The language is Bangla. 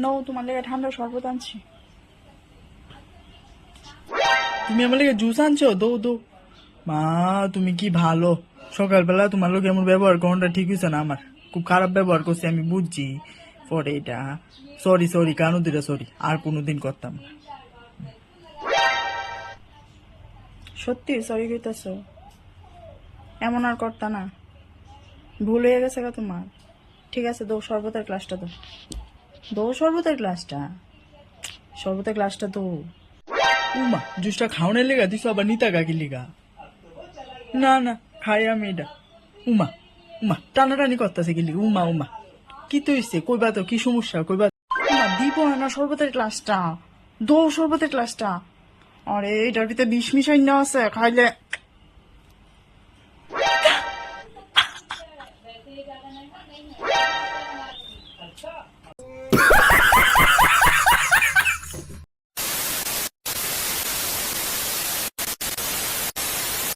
নো, তোমার লেগে ঠান্ডা শরবত আনছি। তুমি আমার লেগে জুস আনছো? দৌ দৌ। মা তুমি কি ভালো, সকালবেলা তোমার লোক এমন ব্যবহার কোনটা ঠিক হয়েছে না, আমার খুব খারাপ ব্যবহার করছে আমি বুঝছি পরে এটা। সরি সরি, কানু দিটা সরি, আর কোনোদিন করতাম না। সত্যি সরি কইতেছ? এমন আর করতা না? ভুল হয়ে গেছে গা তোমার? ঠিক আছে, দৌ শরবতের গ্লাসটা দো। দৌ শরবতের গ্লাসটা, শরবতের গ্লাসটা দৌ। উমা জুসটা খাওয়ানোর লেগা দিছো আবার নিতা কাকির লিগা? না না, খাই আমি এটা। উমা উমা টানাটানি করতেছে কি লিগা? উমা উমা কি তো হইছে, কইবা তো, কি সমস্যা কইবা? না দিব না শরবতের গ্লাসটা, দৌ শরবতের গ্লাসটা। আরে এটার ভিতরে বিষ মিশাই না আছে, খাইলে